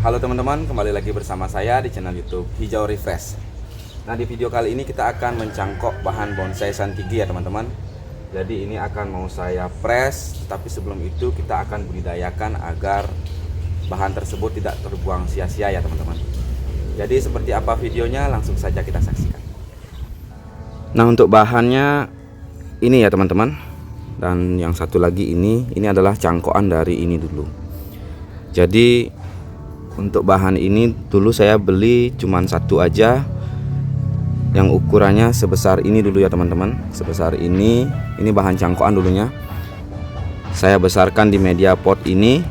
Halo teman-teman, kembali lagi bersama saya di channel YouTube Hijau Refresh. Nah, di video kali ini kita akan mencangkok bahan bonsai santigi ya teman-teman. Jadi ini akan mau saya press, tapi sebelum itu kita akan budidayakan agar bahan tersebut tidak terbuang sia-sia ya teman-teman. Jadi seperti apa videonya, langsung saja kita saksikan. Nah, untuk bahannya ini ya teman-teman. Dan yang satu lagi ini adalah cangkokan dari ini dulu. Jadi untuk bahan ini dulu saya beli cuman satu aja, yang ukurannya sebesar ini dulu ya teman-teman. Sebesar ini bahan cangkokan dulunya. Saya besarkan di media pot ini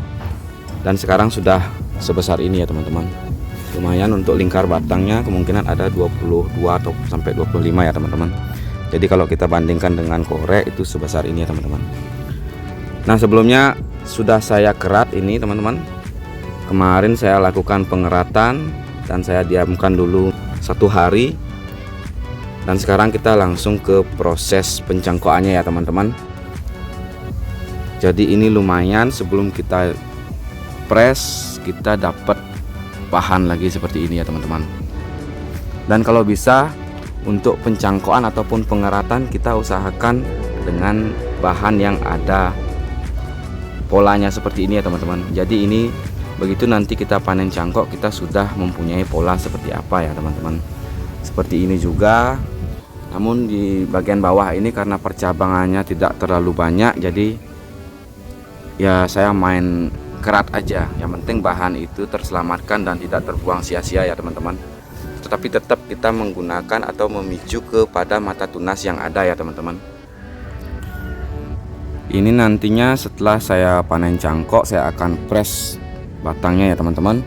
dan sekarang sudah sebesar ini ya teman-teman. Lumayan untuk lingkar batangnya, kemungkinan ada 22 atau sampai 25 ya teman-teman. Jadi kalau kita bandingkan dengan korek itu sebesar ini ya teman-teman. Nah, sebelumnya sudah saya kerat ini teman-teman. Kemarin saya lakukan pengeratan dan saya diamkan dulu 1 hari. Dan sekarang kita langsung ke proses pencangkokannya ya teman-teman. Jadi ini lumayan, sebelum kita press kita dapat bahan lagi seperti ini ya teman-teman. Dan kalau bisa untuk pencangkokan ataupun pengeratan kita usahakan dengan bahan yang ada polanya seperti ini ya teman-teman. Jadi ini begitu nanti kita panen cangkok, kita sudah mempunyai pola seperti apa ya teman-teman. Seperti ini juga, namun di bagian bawah ini karena percabangannya tidak terlalu banyak, jadi ya saya main kerat aja. Yang penting bahan itu terselamatkan dan tidak terbuang sia-sia ya teman-teman. Tetapi tetap kita menggunakan atau memicu kepada mata tunas yang ada ya teman-teman. Ini nantinya setelah saya panen cangkok, saya akan press batangnya ya teman-teman.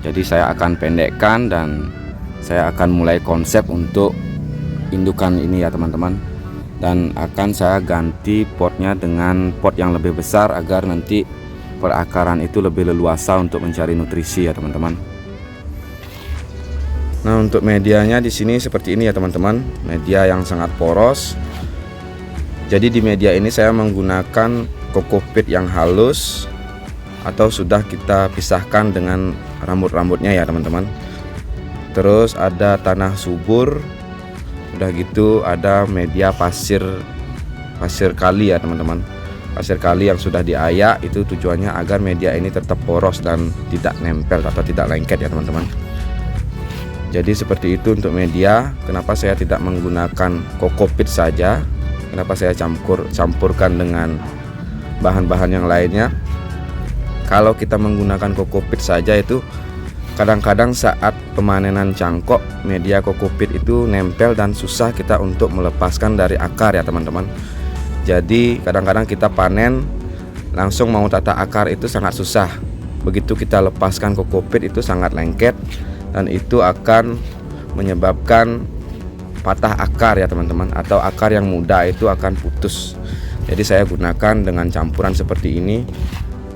Jadi saya akan pendekkan dan saya akan mulai konsep untuk indukan ini ya teman-teman. Dan akan saya ganti potnya dengan pot yang lebih besar agar nanti perakaran itu lebih leluasa untuk mencari nutrisi ya teman-teman. Nah, untuk medianya di sini seperti ini ya teman-teman. Media yang sangat poros. Jadi di media ini saya menggunakan kokopit yang halus atau sudah kita pisahkan dengan rambut-rambutnya ya teman-teman. Terus ada tanah subur, udah gitu ada media pasir kali ya teman-teman. Pasir kali yang sudah diayak, itu tujuannya agar media ini tetap poros dan tidak nempel atau tidak lengket ya teman-teman. Jadi seperti itu untuk media. Kenapa saya tidak menggunakan kokopit saja, kenapa saya campurkan dengan bahan-bahan yang lainnya. Kalau kita menggunakan kokopit saja itu kadang-kadang saat pemanenan cangkok, media kokopit itu nempel dan susah kita untuk melepaskan dari akar ya teman-teman. Jadi kadang-kadang kita panen langsung mau tata akar itu sangat susah. Begitu kita lepaskan kokopit itu sangat lengket dan itu akan menyebabkan patah akar ya teman-teman, atau akar yang muda itu akan putus. Jadi saya gunakan dengan campuran seperti ini,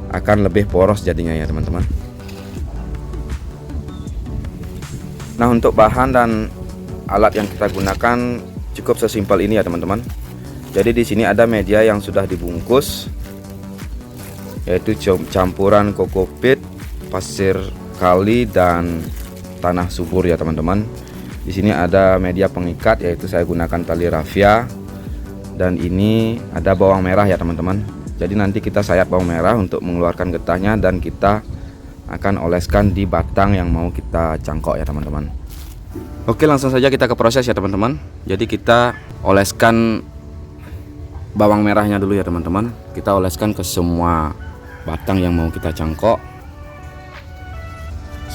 akan lebih poros jadinya ya teman-teman. Nah, untuk bahan dan alat yang kita gunakan cukup sesimpel ini ya teman-teman. Jadi di sini ada media yang sudah dibungkus, yaitu campuran kokopit, pasir kali dan tanah subur ya teman-teman. Di sini ada media pengikat, yaitu saya gunakan tali raffia, dan ini ada bawang merah ya teman-teman. Jadi nanti kita sayat bawang merah untuk mengeluarkan getahnya dan kita akan oleskan di batang yang mau kita cangkok ya teman-teman. Oke, langsung saja kita ke proses ya teman-teman. Jadi kita oleskan bawang merahnya dulu ya teman-teman. Kita oleskan ke semua batang yang mau kita cangkok.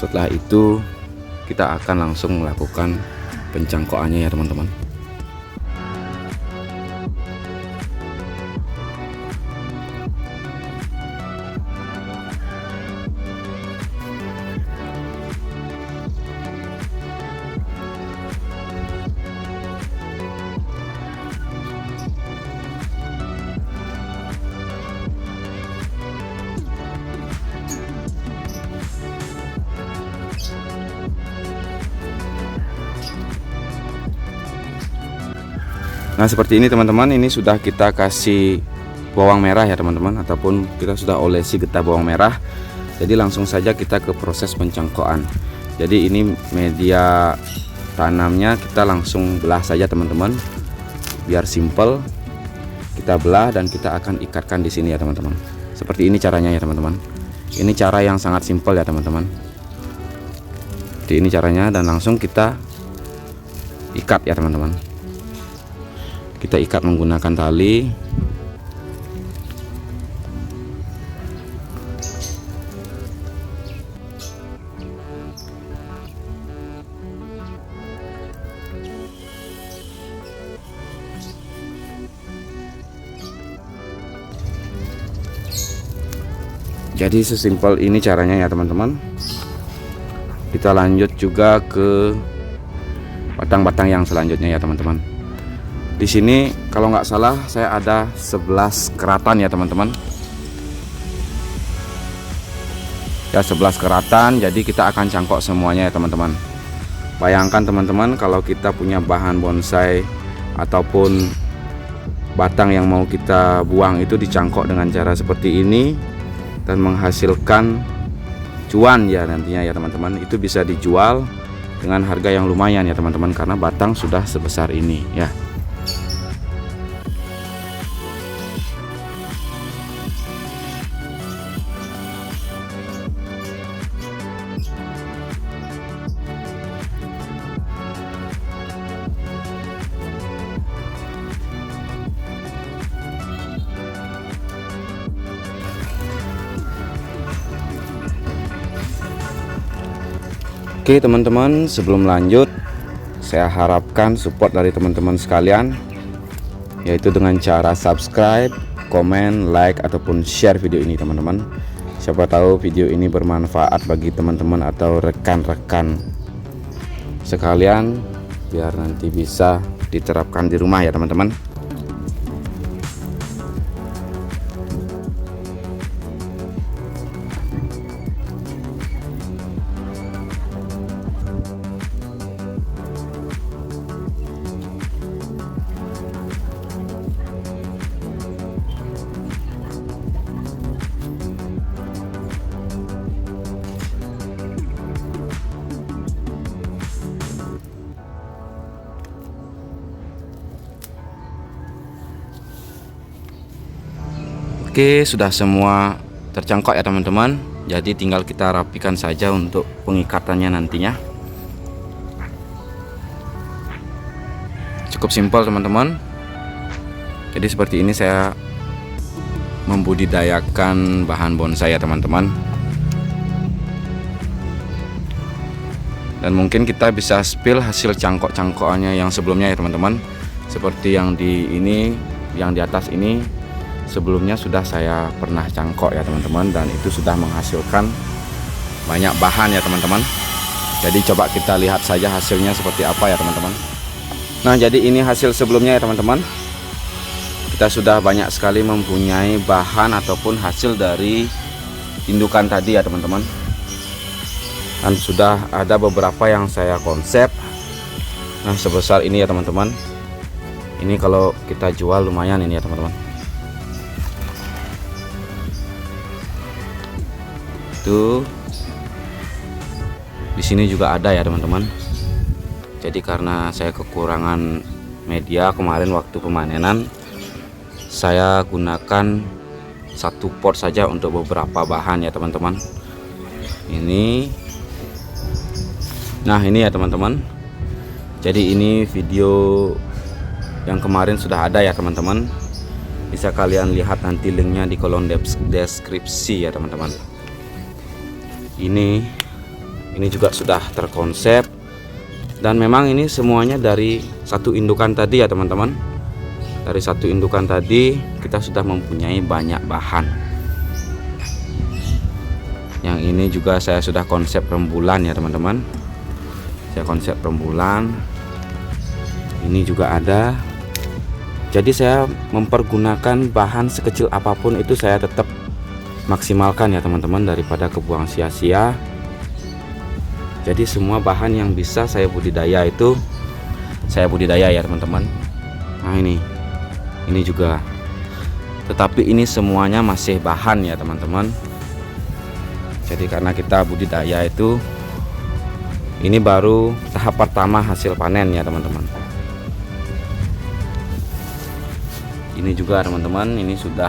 Setelah itu kita akan langsung melakukan pencangkokannya ya teman-teman. Nah, seperti ini teman-teman, ini sudah kita kasih bawang merah ya teman-teman, ataupun kita sudah olesi getah bawang merah. Jadi langsung saja kita ke proses pencangkokan. Jadi ini media tanamnya kita langsung belah saja teman-teman, biar simple. Kita belah dan kita akan ikatkan di sini ya teman-teman. Seperti ini caranya ya teman-teman. Ini cara yang sangat simpel ya teman-teman. Jadi ini caranya, dan langsung kita ikat ya teman-teman. Kita ikat menggunakan tali. Jadi sesimpel ini caranya ya teman-teman. Kita lanjut juga ke batang-batang yang selanjutnya ya teman-teman. Di sini kalau nggak salah saya ada 11 keratan ya teman-teman. Ya 11 keratan, jadi kita akan cangkok semuanya ya teman-teman. Bayangkan teman-teman, kalau kita punya bahan bonsai ataupun batang yang mau kita buang itu dicangkok dengan cara seperti ini dan menghasilkan cuan ya nantinya ya teman-teman. Itu bisa dijual dengan harga yang lumayan ya teman-teman, karena batang sudah sebesar ini ya. Oke teman-teman, sebelum lanjut saya harapkan support dari teman-teman sekalian, yaitu dengan cara subscribe, komen, like, ataupun share video ini teman-teman. Siapa tahu video ini bermanfaat bagi teman-teman atau rekan-rekan sekalian, biar nanti bisa diterapkan di rumah ya teman-teman. Oke, sudah semua tercangkok ya teman-teman. Jadi tinggal kita rapikan saja untuk pengikatannya nantinya. Cukup simpel teman-teman. Jadi seperti ini saya membudidayakan bahan bonsai ya teman-teman. Dan mungkin kita bisa spill hasil cangkok-cangkokannya yang sebelumnya ya teman-teman. Seperti yang di ini, yang di atas ini, sebelumnya sudah saya pernah cangkok ya teman-teman, dan itu sudah menghasilkan banyak bahan ya teman-teman. Jadi coba kita lihat saja hasilnya seperti apa ya teman-teman. Nah, jadi ini hasil sebelumnya ya teman-teman. Kita sudah banyak sekali mempunyai bahan ataupun hasil dari indukan tadi ya teman-teman. Dan sudah ada beberapa yang saya konsep. Nah, sebesar ini ya teman-teman. Ini kalau kita jual lumayan ini ya teman-teman. Itu di sini juga ada ya teman-teman. Jadi karena saya kekurangan media kemarin waktu pemanenan, saya gunakan satu pot saja untuk beberapa bahan ya teman-teman. Ini, nah ini ya teman-teman. Jadi ini video yang kemarin sudah ada ya teman-teman. Bisa kalian lihat nanti linknya di kolom deskripsi ya teman-teman. Ini juga sudah terkonsep, dan memang ini semuanya dari satu indukan tadi ya teman-teman. Dari satu indukan tadi kita sudah mempunyai banyak bahan. Yang ini juga saya sudah konsep rembulan ya teman-teman. Saya konsep rembulan. Ini juga ada. Jadi saya mempergunakan bahan sekecil apapun itu saya tetap maksimalkan ya teman-teman, daripada kebuang sia-sia. Jadi semua bahan yang bisa saya budidaya itu saya budidaya ya teman-teman. Nah ini juga, tetapi ini semuanya masih bahan ya teman-teman. Jadi karena kita budidaya itu ini baru tahap pertama hasil panen ya teman-teman. Ini juga teman-teman, ini sudah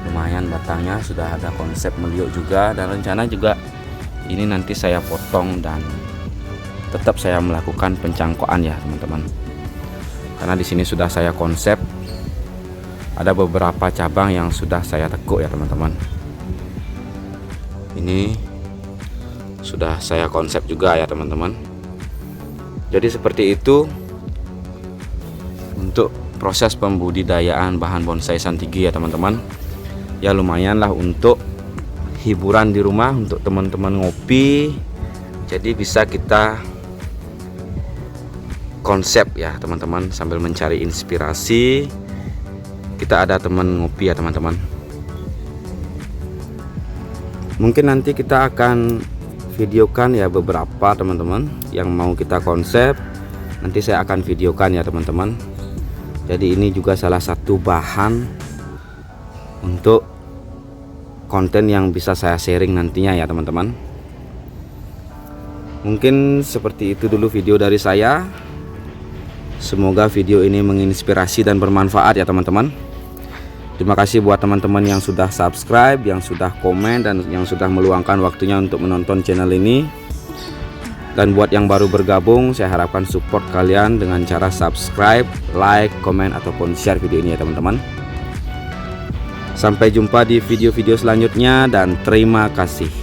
lumayan batangnya, sudah ada konsep meliuk juga, dan rencana juga ini nanti saya potong dan tetap saya melakukan pencangkokan ya teman-teman. Karena di sini sudah saya konsep, ada beberapa cabang yang sudah saya tekuk ya teman-teman. Ini sudah saya konsep juga ya teman-teman. Jadi seperti itu untuk proses pembudidayaan bahan bonsai santigi ya teman-teman. Ya lumayan lah untuk hiburan di rumah, untuk teman-teman ngopi. Jadi bisa kita konsep ya teman-teman, sambil mencari inspirasi. Kita ada teman ngopi ya teman-teman. Mungkin nanti kita akan videokan ya beberapa teman-teman yang mau kita konsep. Nanti saya akan videokan ya teman-teman. Jadi ini juga salah satu bahan untuk konten yang bisa saya sharing nantinya ya teman-teman. Mungkin seperti itu dulu video dari saya. Semoga video ini menginspirasi dan bermanfaat ya teman-teman. Terima kasih buat teman-teman yang sudah subscribe, yang sudah komen, dan yang sudah meluangkan waktunya untuk menonton channel ini. Dan buat yang baru bergabung, saya harapkan support kalian dengan cara subscribe, like, komen, ataupun share video ini ya teman-teman. Sampai jumpa di video-video selanjutnya dan terima kasih.